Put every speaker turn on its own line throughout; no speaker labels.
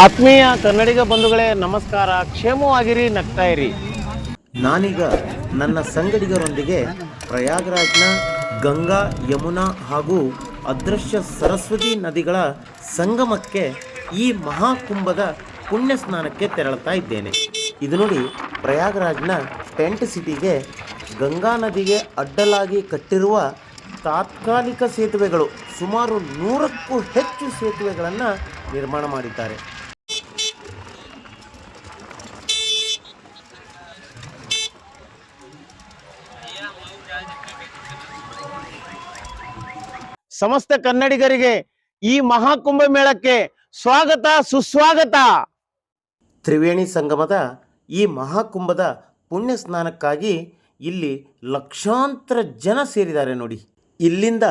ಆತ್ಮೀಯ ಕನ್ನಡಿಗ ಬಂಧುಗಳೇ ನಮಸ್ಕಾರ. ಕ್ಷೇಮವಾಗಿರಿ, ನಗ್ತಾ ಇರಿ.
ನಾನೀಗ ನನ್ನ ಸಂಗಡಿಗರೊಂದಿಗೆ ಪ್ರಯಾಗ್ರಾಜ್ನ ಗಂಗಾ, ಯಮುನಾ ಹಾಗೂ ಅದೃಶ್ಯ ಸರಸ್ವತಿ ನದಿಗಳ ಸಂಗಮಕ್ಕೆ ಈ ಮಹಾಕುಂಭದ ಪುಣ್ಯ ಸ್ನಾನಕ್ಕೆ ತೆರಳುತ್ತಾ ಇದ್ದೇನೆ. ಇದು ನೋಡಿ, ಪ್ರಯಾಗ್ರಾಜ್ನ ಟೆಂಟ್ ಸಿಟಿಗೆ ಗಂಗಾ ನದಿಗೆ ಅಡ್ಡಲಾಗಿ ಕಟ್ಟಿರುವ ತಾತ್ಕಾಲಿಕ ಸೇತುವೆಗಳು, ಸುಮಾರು 100ಕ್ಕೂ ಹೆಚ್ಚು ಸೇತುವೆಗಳನ್ನು ನಿರ್ಮಾಣ ಮಾಡಿದ್ದಾರೆ.
ಸಮಸ್ತ ಕನ್ನಡಿಗರಿಗೆ ಈ ಮಹಾಕುಂಭ ಮೇಳಕ್ಕೆ ಸ್ವಾಗತ, ಸುಸ್ವಾಗತ.
ತ್ರಿವೇಣಿ ಸಂಗಮದ ಈ ಮಹಾಕುಂಭದ ಪುಣ್ಯ ಸ್ನಾನಕ್ಕಾಗಿ ಇಲ್ಲಿ ಲಕ್ಷಾಂತರ ಜನ ಸೇರಿದ್ದಾರೆ ನೋಡಿ. ಇಲ್ಲಿಂದ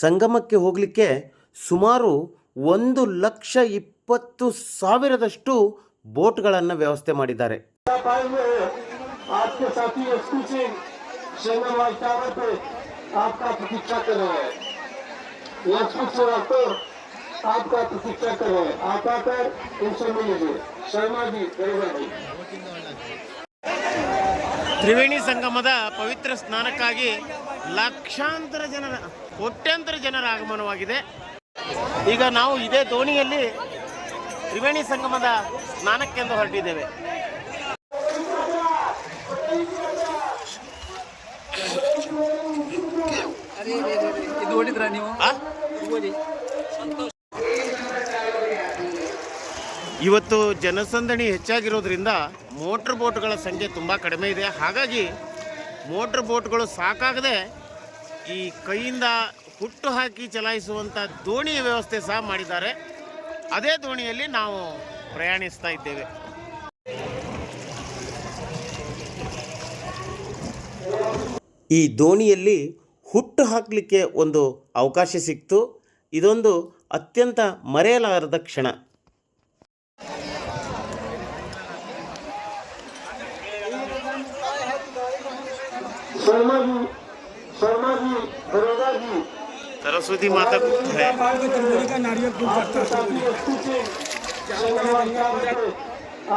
ಸಂಗಮಕ್ಕೆ ಹೋಗಲಿಕ್ಕೆ ಸುಮಾರು 1,20,000 ಬೋಟ್ಗಳನ್ನು ವ್ಯವಸ್ಥೆ ಮಾಡಿದ್ದಾರೆ.
ತ್ರಿವೇಣಿ ಸಂಗಮದ ಪವಿತ್ರ ಸ್ನಾನಕ್ಕಾಗಿ ಲಕ್ಷಾಂತರ ಜನರ, ಕೋಟ್ಯಾಂತರ ಜನರ ಆಗಮನವಾಗಿದೆ. ಈಗ ನಾವು ಇದೇ ದೋಣಿಯಲ್ಲಿ ತ್ರಿವೇಣಿ ಸಂಗಮದ ಸ್ನಾನಕ್ಕೆಂದು ಹೊರಟಿದ್ದೇವೆ. ಇವತ್ತು ಜನಸಂದಣಿ ಹೆಚ್ಚಾಗಿರೋದ್ರಿಂದ ಮೋಟ್ರ್ ಬೋಟ್ಗಳ ಸಂಖ್ಯೆ ತುಂಬ ಕಡಿಮೆ ಇದೆ. ಹಾಗಾಗಿ ಮೋಟ್ರ್ ಬೋಟ್ಗಳು ಸಾಕಾಗದೆ ಈ ಕೈಯಿಂದ ಹುಟ್ಟು ಹಾಕಿ ಚಲಾಯಿಸುವಂಥ ದೋಣಿಯ ವ್ಯವಸ್ಥೆ ಸಹ ಮಾಡಿದ್ದಾರೆ. ಅದೇ ದೋಣಿಯಲ್ಲಿ ನಾವು ಪ್ರಯಾಣಿಸ್ತಾ ಇದ್ದೇವೆ.
ಈ ದೋಣಿಯಲ್ಲಿ ಹುಟ್ಟು ಹಾಕಲಿಕ್ಕೆ ಒಂದು ಅವಕಾಶ ಸಿಕ್ತು. ಇದೊಂದು ಅತ್ಯಂತ ಮರೆಯಲಾರದ ಕ್ಷಣ.
सरस्वती माता है.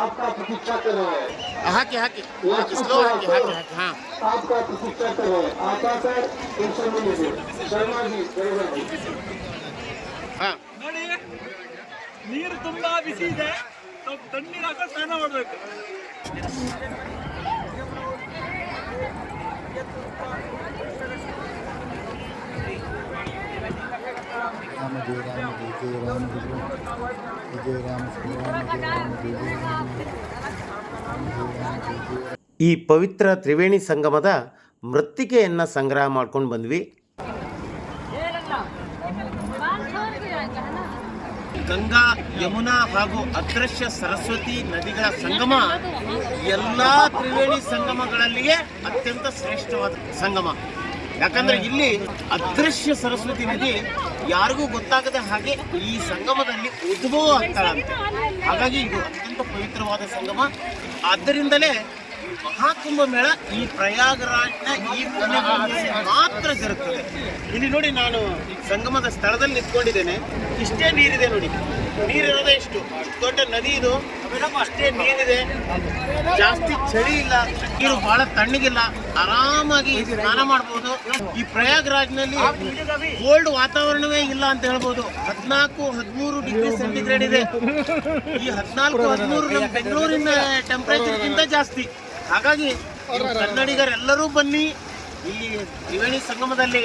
आपका प्रतीक्षा कर रहे हैं,
hockey hockey slow hockey hockey hockey. हाँ,
आपका प्रतीक्षा कर रहे हैं. आता सर टेंशन नहीं लीजिए. शर्मा जी बरोबर जी.
हाँ.
ನೋಡಿ, ನೀರು ತುಂಬಾ ಬಿಸಿ ಇದೆ, ಸ್ವಲ್ಪ ತಣ್ಣೀರು ಹಾಕಿ ಸ್ನಾನ ಮಾಡಬೇಕು.
ಈ ಪವಿತ್ರ ತ್ರಿವೇಣಿ ಸಂಗಮದ ಮೃತ್ತಿಕೆಯನ್ನು ಸಂಗ್ರಹ ಮಾಡ್ಕೊಂಡು ಬಂದ್ವಿ.
ಗಂಗಾ, ಯಮುನಾ ಹಾಗೂ ಅದೃಶ್ಯ ಸರಸ್ವತಿ ನದಿಗಳ ಸಂಗಮ ಎಲ್ಲ ತ್ರಿವೇಣಿ ಸಂಗಮಗಳಲ್ಲಿಯೇ ಅತ್ಯಂತ ಶ್ರೇಷ್ಠವಾದ ಸಂಗಮ. ಯಾಕಂದ್ರೆ ಇಲ್ಲಿ ಅದೃಶ್ಯ ಸರಸ್ವತಿ ನದಿ ಯಾರಿಗೂ ಗೊತ್ತಾಗದ ಹಾಗೆ ಈ ಸಂಗಮದಲ್ಲಿ ಉದ್ಭವ ಆಗ್ತಾಳಂತೆ. ಹಾಗಾಗಿ ಇದು ಅತ್ಯಂತ ಪವಿತ್ರವಾದ ಸಂಗಮ. ಆದ್ದರಿಂದಲೇ ಮಹಾಕುಂಭ ಮೇಳ ಈ ಪ್ರಯಾಗರಾಜ್ನ ಈ ಪುಣ್ಯಭೂಮಿಯಲ್ಲಿ ಮಾತ್ರ ಜರುಗುತ್ತದೆ. ಇಲ್ಲಿ ನೋಡಿ, ನಾನು ಸಂಗಮದ ಸ್ಥಳದಲ್ಲಿ ನಿಂತ್ಕೊಂಡಿದ್ದೇನೆ. ಇಷ್ಟೇ ನೀರಿದೆ ನೋಡಿ, ನೀರಿರೋದೇ ಇಷ್ಟು ದೊಡ್ಡ ನದಿ ಇದು. ಅಷ್ಟೇ ನೀರಿದೆ, ಜಾಸ್ತಿ ಚಳಿ ಇಲ್ಲ, ನೀರು ಬಹಳ ತಣ್ಣಗಿಲ್ಲ, ಆರಾಮಾಗಿ ಸ್ನಾನ ಮಾಡಬಹುದು. ಈ ಪ್ರಯಾಗರಾಜ್ನಲ್ಲಿ ಕೋಲ್ಡ್ ವಾತಾವರಣವೇ ಇಲ್ಲ ಅಂತ ಹೇಳ್ಬೋದು. 14-13 ಡಿಗ್ರಿ ಸೆಂಟಿಗ್ರೇಡ್ ಇದೆ. ಈ 14-13 ನಮ್ಮ ಬೆಂಗಳೂರಿನ ಟೆಂಪರೇಚರ್ಗಿಂತ ಜಾಸ್ತಿ. ಹಾಗಾಗಿ ಕನ್ನಡಿಗರೆಲ್ಲರೂ ಬನ್ನಿ, ಇಲ್ಲಿ ತ್ರಿವೇಣಿ ಸಂಗಮದಲ್ಲಿ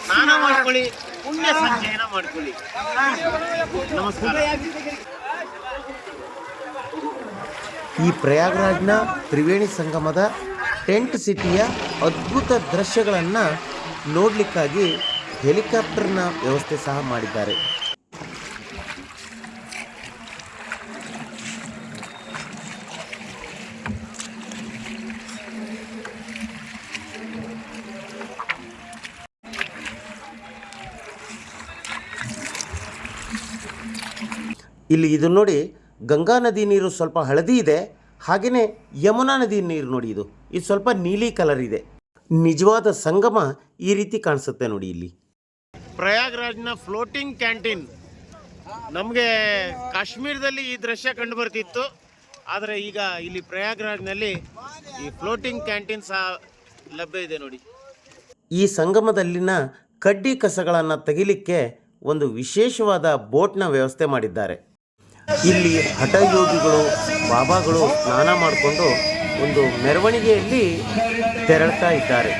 ಸ್ನಾನ ಮಾಡ್ಕೊಳ್ಳಿ, ಪುಣ್ಯ ಸಂಚಯನ ಮಾಡ್ಕೊಳ್ಳಿ. ನಮಸ್ಕಾರ.
ಈ ಪ್ರಯಾಗ್ರಾಜ್ನ ತ್ರಿವೇಣಿ ಸಂಗಮದ ಟೆಂಟ್ ಸಿಟಿಯ ಅದ್ಭುತ ದೃಶ್ಯಗಳನ್ನು ನೋಡಲಿಕ್ಕಾಗಿ ಹೆಲಿಕಾಪ್ಟರ್ನ ವ್ಯವಸ್ಥೆ ಸಹ ಮಾಡಿದ್ದಾರೆ. ಇಲ್ಲಿ ಇದು ನೋಡಿ, ಗಂಗಾ ನದಿ ನೀರು ಸ್ವಲ್ಪ ಹಳದಿ ಇದೆ, ಹಾಗೆಯೇ ಯಮುನಾ ನದಿ ನೀರು ನೋಡಿ, ಇದು ಸ್ವಲ್ಪ ನೀಲಿ ಕಲರ್ ಇದೆ. ನಿಜವಾದ ಸಂಗಮ ಈ ರೀತಿ ಕಾಣಿಸುತ್ತೆ ನೋಡಿ. ಇಲ್ಲಿ
ಪ್ರಯಾಗ್ರಾಜ್ನ ಫ್ಲೋಟಿಂಗ್ ಕ್ಯಾಂಟೀನ್ ನಮಗೆ ಕಾಶ್ಮೀರದಲ್ಲಿ ಈ ದೃಶ್ಯ ಕಂಡು ಬರ್ತಿತ್ತು, ಆದರೆ ಈಗ ಇಲ್ಲಿ ಪ್ರಯಾಗ್ರಾಜ್ನಲ್ಲಿ ಈ ಫ್ಲೋಟಿಂಗ್ ಕ್ಯಾಂಟೀನ್ ಸಹ ಲಭ್ಯ ಇದೆ ನೋಡಿ.
ಈ ಸಂಗಮದಲ್ಲಿನ ಕಡ್ಡಿ ಕಸಗಳನ್ನು ತೆಗಿಲಿಕ್ಕೆ ಒಂದು ವಿಶೇಷವಾದ ಬೋಟ್ನ ವ್ಯವಸ್ಥೆ ಮಾಡಿದ್ದಾರೆ. ಇಲ್ಲಿ ಹಠಯೋಗಿಗಳು ಬಾಬಾಗಳು ಸ್ನಾನ ಮಾಡಿಕೊಂಡು ಒಂದು ಮೆರವಣಿಗೆಯಲ್ಲಿ ತೆರಳ್ತಾ ಇದ್ದಾರೆ.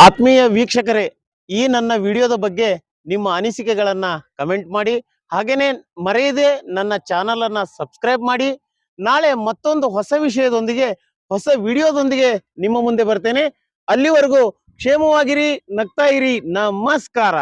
ಆತ್ಮೀಯ ವೀಕ್ಷಕರೇ, ಈ ನನ್ನ ವಿಡಿಯೋದ ಬಗ್ಗೆ ನಿಮ್ಮ ಅನಿಸಿಕೆಗಳನ್ನು ಕಮೆಂಟ್ ಮಾಡಿ, ಹಾಗೆಯೇ ಮರೆಯದೆ ನನ್ನ ಚಾನಲನ್ನು ಸಬ್ಸ್ಕ್ರೈಬ್ ಮಾಡಿ. ನಾಳೆ ಮತ್ತೊಂದು ಹೊಸ ವಿಷಯದೊಂದಿಗೆ, ಹೊಸ ವಿಡಿಯೋದೊಂದಿಗೆ ನಿಮ್ಮ ಮುಂದೆ ಬರ್ತೇನೆ. ಅಲ್ಲಿವರೆಗೂ ಕ್ಷೇಮವಾಗಿರಿ, ನಗ್ತಾ ಇರಿ. ನಮಸ್ಕಾರ.